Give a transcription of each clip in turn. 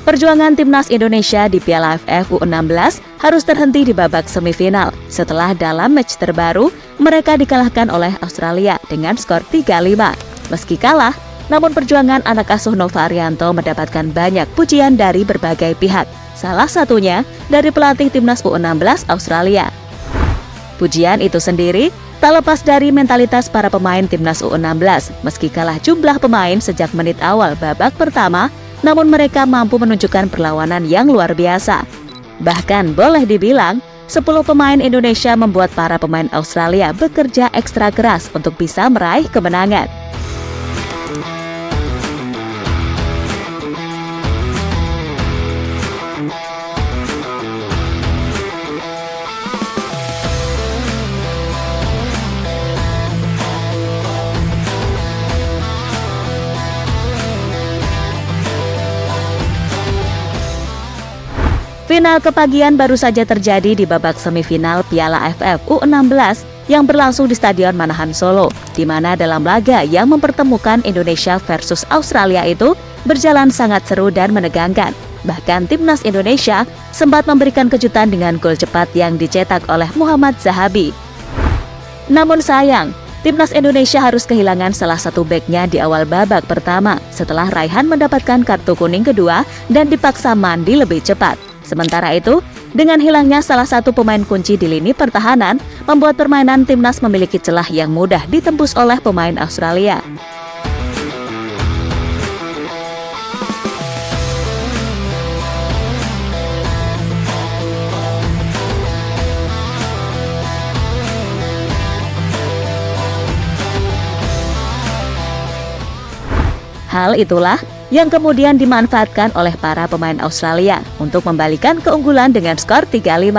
Perjuangan timnas Indonesia di Piala AFF U16 harus terhenti di babak semifinal setelah dalam match terbaru mereka dikalahkan oleh Australia dengan skor 3-5. Meski kalah, namun perjuangan anak asuh Nova Arianto mendapatkan banyak pujian dari berbagai pihak, salah satunya dari pelatih timnas U16 Australia. Pujian itu sendiri tak lepas dari mentalitas para pemain timnas U16. Meski kalah jumlah pemain sejak menit awal babak pertama, namun mereka mampu menunjukkan perlawanan yang luar biasa. Bahkan boleh dibilang, 10 pemain Indonesia membuat para pemain Australia bekerja ekstra keras untuk bisa meraih kemenangan. Final kepagian baru saja terjadi di babak semifinal Piala AFF U16 yang berlangsung di Stadion Manahan Solo, di mana dalam laga yang mempertemukan Indonesia versus Australia itu berjalan sangat seru dan menegangkan. Bahkan timnas Indonesia sempat memberikan kejutan dengan gol cepat yang dicetak oleh Muhammad Zahabi. Namun sayang, timnas Indonesia harus kehilangan salah satu beknya di awal babak pertama setelah Raihan mendapatkan kartu kuning kedua dan dipaksa mandi lebih cepat. Sementara itu, dengan hilangnya salah satu pemain kunci di lini pertahanan, membuat permainan timnas memiliki celah yang mudah ditembus oleh pemain Australia. Hal itulah yang kemudian dimanfaatkan oleh para pemain Australia untuk membalikan keunggulan dengan skor 3-5.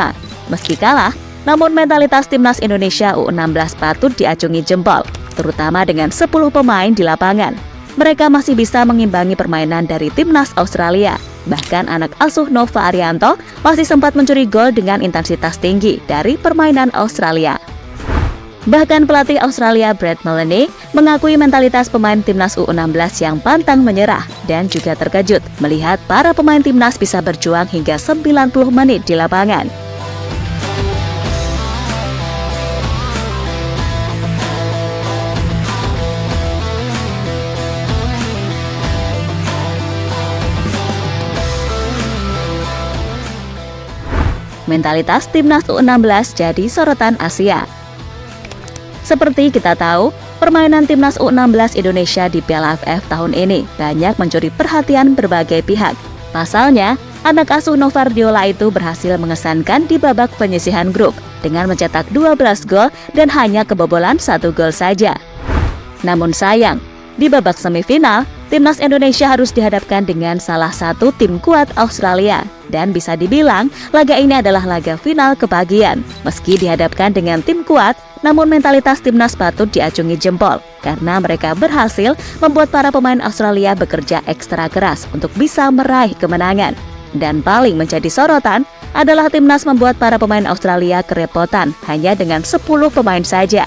Meski kalah, namun mentalitas timnas Indonesia U16 patut diacungi jempol, terutama dengan 10 pemain di lapangan. Mereka masih bisa mengimbangi permainan dari timnas Australia. Bahkan anak asuh Nova Arianto masih sempat mencuri gol dengan intensitas tinggi dari permainan Australia. Bahkan pelatih Australia Brad Maloney mengakui mentalitas pemain timnas U16 yang pantang menyerah dan juga terkejut melihat para pemain timnas bisa berjuang hingga 90 menit di lapangan. Mentalitas timnas U16 jadi sorotan Asia. Seperti kita tahu, permainan timnas U16 Indonesia di Piala AFF tahun ini banyak mencuri perhatian berbagai pihak. Pasalnya, anak asuh Novardiola itu berhasil mengesankan di babak penyisihan grup dengan mencetak 12 gol dan hanya kebobolan 1 gol saja. Namun sayang, di babak semifinal, timnas Indonesia harus dihadapkan dengan salah satu tim kuat Australia. Dan bisa dibilang, laga ini adalah laga final kepagian. Meski dihadapkan dengan tim kuat, namun mentalitas timnas patut diacungi jempol karena mereka berhasil membuat para pemain Australia bekerja ekstra keras untuk bisa meraih kemenangan. Dan paling menjadi sorotan adalah timnas membuat para pemain Australia kerepotan hanya dengan 10 pemain saja.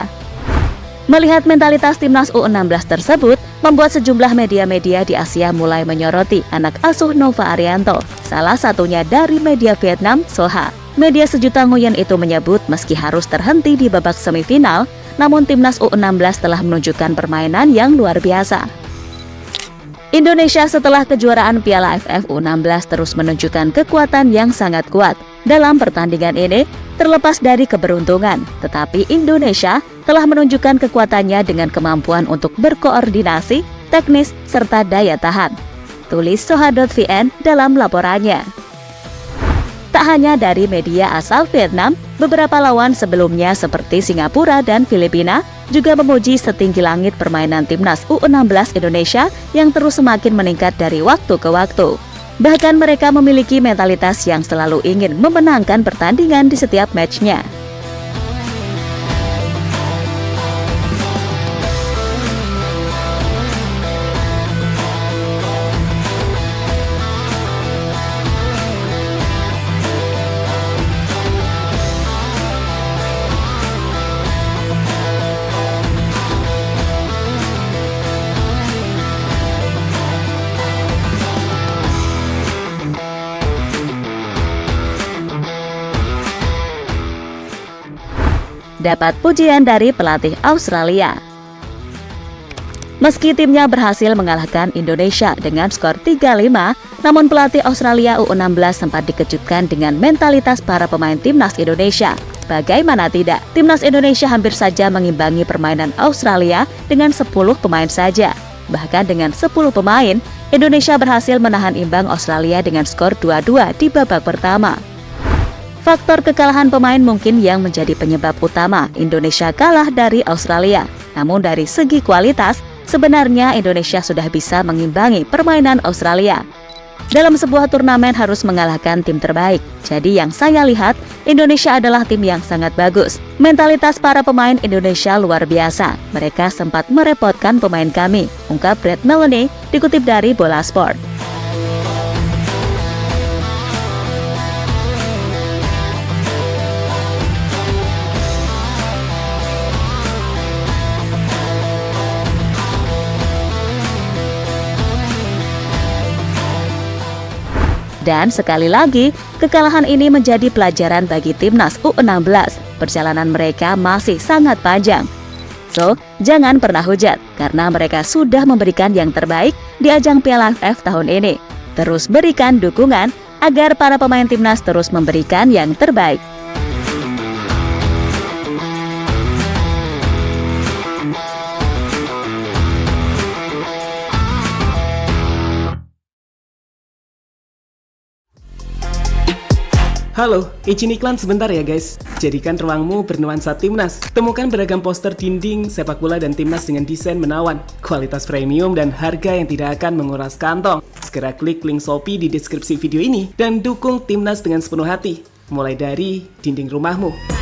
Melihat mentalitas timnas U16 tersebut, membuat sejumlah media-media di Asia mulai menyoroti anak asuh Nova Arianto, salah satunya dari media Vietnam, Soha. Media sejuta nguyen itu menyebut meski harus terhenti di babak semifinal, namun timnas U16 telah menunjukkan permainan yang luar biasa. Indonesia setelah kejuaraan Piala AFF U16 terus menunjukkan kekuatan yang sangat kuat. Dalam pertandingan ini, terlepas dari keberuntungan, tetapi Indonesia telah menunjukkan kekuatannya dengan kemampuan untuk berkoordinasi, teknis, serta daya tahan. Tulis Soha.vn dalam laporannya. Tak hanya dari media asal Vietnam, beberapa lawan sebelumnya seperti Singapura dan Filipina juga memuji setinggi langit permainan timnas U16 Indonesia yang terus semakin meningkat dari waktu ke waktu. Bahkan mereka memiliki mentalitas yang selalu ingin memenangkan pertandingan di setiap matchnya. dapat pujian dari pelatih Australia. Meski timnya berhasil mengalahkan Indonesia dengan skor 3-5, namun pelatih Australia U16 sempat dikejutkan dengan mentalitas para pemain timnas Indonesia. Bagaimana tidak, timnas Indonesia hampir saja mengimbangi permainan Australia dengan 10 pemain saja. Bahkan dengan 10 pemain, Indonesia berhasil menahan imbang Australia dengan skor 2-2 di babak pertama. Faktor kekalahan pemain mungkin yang menjadi penyebab utama Indonesia kalah dari Australia. Namun dari segi kualitas, sebenarnya Indonesia sudah bisa mengimbangi permainan Australia. Dalam sebuah turnamen harus mengalahkan tim terbaik. Jadi yang saya lihat, Indonesia adalah tim yang sangat bagus. Mentalitas para pemain Indonesia luar biasa. Mereka sempat merepotkan pemain kami, ungkap Brett Melanie dikutip dari Bola Sport. Dan sekali lagi, kekalahan ini menjadi pelajaran bagi timnas U16. Perjalanan mereka masih sangat panjang. So, jangan pernah hujat, karena mereka sudah memberikan yang terbaik di ajang Piala AFF tahun ini. Terus berikan dukungan agar para pemain timnas terus memberikan yang terbaik. Halo, izin iklan sebentar ya guys. Jadikan ruangmu bernuansa timnas. Temukan beragam poster dinding, sepak bola dan timnas dengan desain menawan, kualitas premium dan harga yang tidak akan menguras kantong. Segera klik link Shopee di deskripsi video ini dan dukung timnas dengan sepenuh hati. Mulai dari dinding rumahmu.